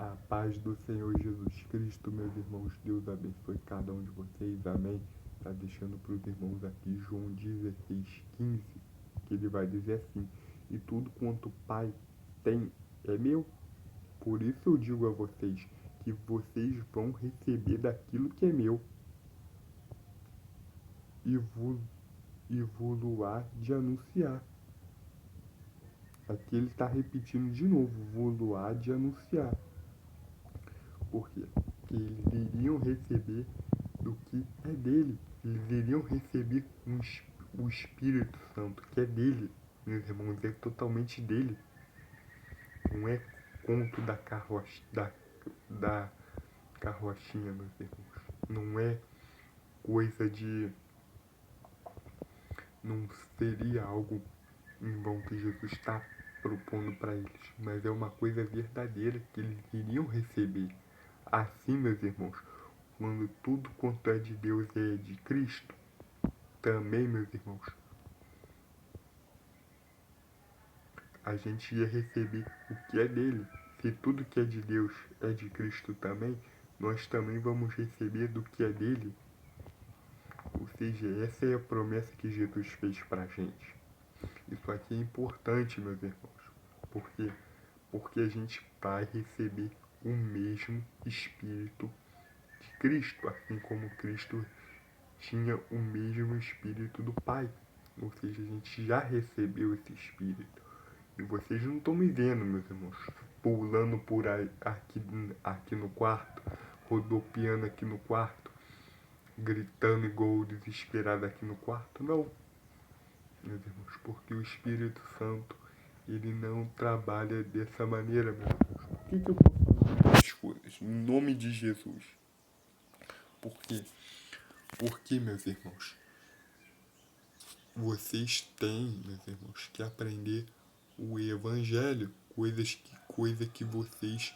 A paz do Senhor Jesus Cristo, meus irmãos, Deus abençoe cada um de vocês, amém. Está deixando para os irmãos aqui João 16:15, que ele vai dizer assim: e tudo quanto o Pai tem é meu. Por isso eu digo a vocês que vocês vão receber daquilo que é meu e vos de anunciar. Aqui ele está repetindo de novo: vos de anunciar. Por quê? Porque eles iriam receber do que é dele. Eles iriam receber o Espírito Santo, que é dele, meus irmãos, é totalmente dele. Não é conto da carrochinha, meus irmãos. Não é coisa de. Não seria algo em vão que Jesus está propondo para eles, mas é uma coisa verdadeira que eles iriam receber. Assim, meus irmãos, quando tudo quanto é de Deus é de Cristo, também, meus irmãos, a gente ia receber o que é dele. Se tudo que é de Deus é de Cristo também, nós também vamos receber do que é dele. Ou seja, essa é a promessa que Jesus fez para a gente. Isso aqui é importante, meus irmãos. Por quê? Porque a gente vai receber o mesmo Espírito de Cristo, assim como Cristo tinha o mesmo Espírito do Pai. Ou seja, a gente já recebeu esse Espírito. E vocês não estão me vendo, meus irmãos, pulando por aí, aqui no quarto, rodopiando aqui no quarto, gritando igual desesperado aqui no quarto. Não, meus irmãos, porque o Espírito Santo, ele não trabalha dessa maneira, meus irmãos. Por que eu estou falando essas coisas? Em nome de Jesus. Por quê? Porque, meus irmãos, vocês têm, meus irmãos, que aprender o Evangelho, coisa que vocês,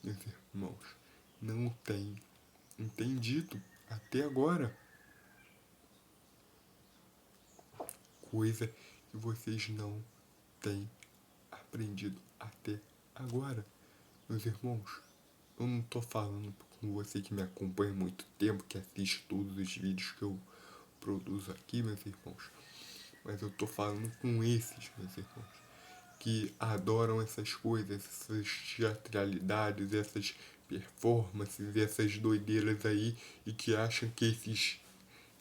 meus irmãos, não têm entendido até agora. Coisa que vocês não têm aprendido até agora. Meus irmãos, eu não estou falando com você que me acompanha há muito tempo, que assiste todos os vídeos que eu produzo aqui, meus irmãos. Mas eu estou falando com esses, meus irmãos, que adoram essas coisas, essas teatralidades, essas performances, essas doideiras aí, e que acham que esses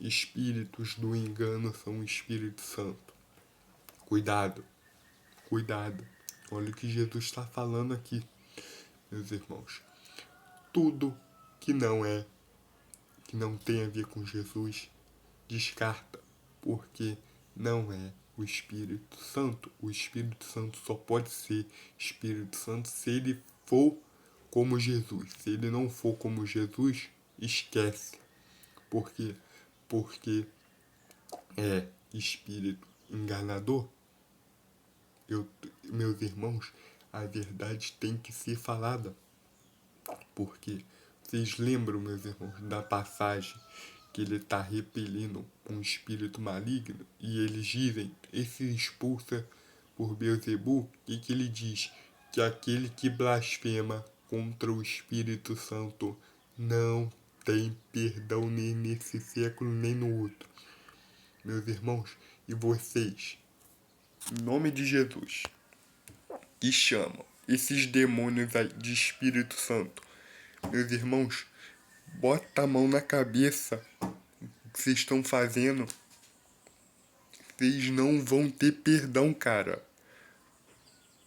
espíritos do engano são o Espírito Santo. Cuidado, cuidado. Olha o que Jesus está falando aqui, meus irmãos. Tudo que que não tem a ver com Jesus, descarta, porque não é o Espírito Santo. O Espírito Santo só pode ser Espírito Santo se ele for como Jesus. Se ele não for como Jesus, esquece. Por quê? Porque é espírito enganador. Meus irmãos, a verdade tem que ser falada. Porque vocês lembram, meus irmãos, da passagem que ele está repelindo um espírito maligno e eles dizem, esse expulsa por Beelzebul, e que ele diz que aquele que blasfema contra o Espírito Santo não tem perdão nem nesse século nem no outro. Meus irmãos, e vocês, em nome de Jesus, que chamam esses demônios de Espírito Santo, meus irmãos, bota a mão na cabeça. O que vocês estão fazendo? Vocês não vão ter perdão, cara.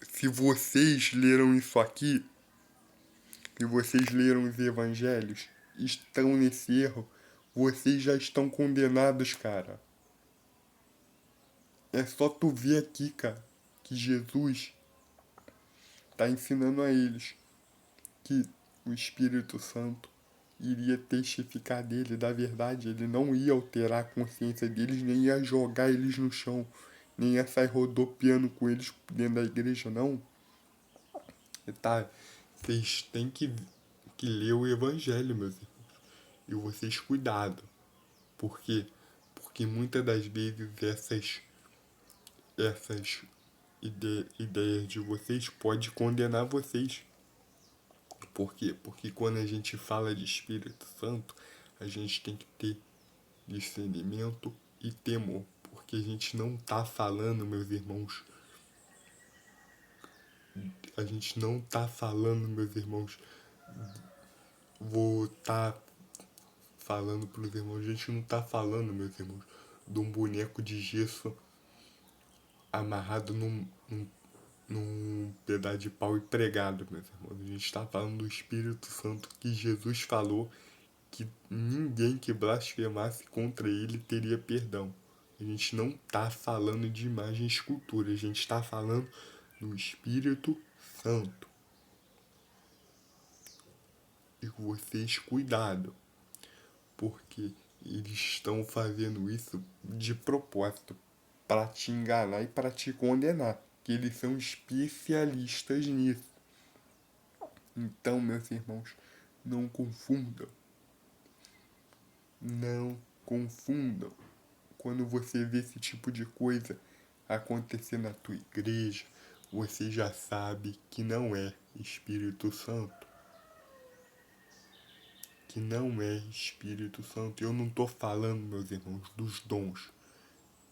Se vocês leram isso aqui, se vocês leram os evangelhos, estão nesse erro, vocês já estão condenados, cara. É só tu ver aqui, cara, que Jesus está ensinando a eles que o Espírito Santo iria testificar dele, da verdade. Ele não ia alterar a consciência deles, nem ia jogar eles no chão, nem ia sair rodopiando com eles dentro da igreja, não. Tá, vocês têm que ler o Evangelho, meus irmãos. E vocês cuidado. Por quê? Porque muitas das vezes essas ideias de vocês podem condenar vocês. Por quê? Porque quando a gente fala de Espírito Santo, a gente tem que ter discernimento e temor. Porque a gente não tá falando, meus irmãos, a gente não tá falando, meus irmãos, vou tá falando pros irmãos, a gente não tá falando, meus irmãos, de um boneco de gesso amarrado num pedaço de pau e pregado, meus irmãos. A gente está falando do Espírito Santo que Jesus falou que ninguém que blasfemasse contra ele teria perdão. A gente não está falando de imagem e escultura, a gente está falando do Espírito Santo. E com vocês, cuidado, porque eles estão fazendo isso de propósito para te enganar e para te condenar, que eles são especialistas nisso. Então, meus irmãos, não confundam. Não confundam. Quando você vê esse tipo de coisa acontecer na tua igreja, você já sabe que não é Espírito Santo. Que não é Espírito Santo. Eu não estou falando, meus irmãos, dos dons,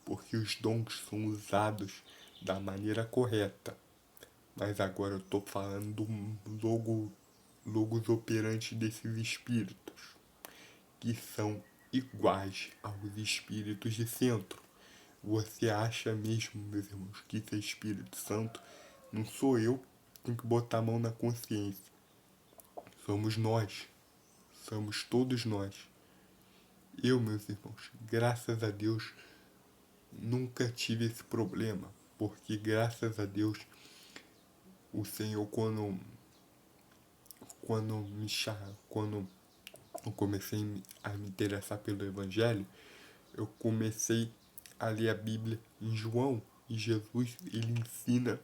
porque os dons são usados da maneira correta. Mas agora eu estou falando do logos operantes desses espíritos, que são iguais aos espíritos de centro. Você acha mesmo, meus irmãos, que isso é Espírito Santo? Não sou eu que tenho que botar a mão na consciência. Somos nós. Somos todos nós. Eu, meus irmãos, graças a Deus, nunca tive esse problema. Porque graças a Deus, o Senhor, quando eu comecei a me interessar pelo Evangelho, eu comecei a ler a Bíblia em João. E Jesus, ele ensina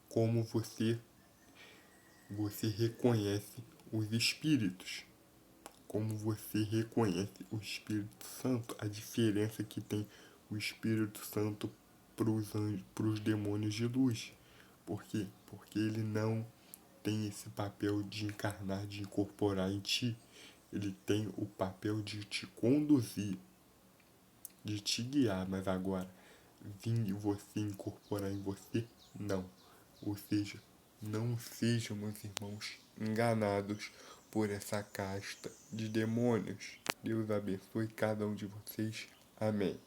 como você reconhece os espíritos. Como você reconhece o Espírito Santo, a diferença que tem o Espírito Santo para os demônios de luz. Por quê? Porque ele não tem esse papel de encarnar, de incorporar em ti. Ele tem o papel de te conduzir, de te guiar, mas agora, vir você incorporar em você, não. Ou seja, não sejam, meus irmãos, enganados por essa casta de demônios. Deus abençoe cada um de vocês. Amém.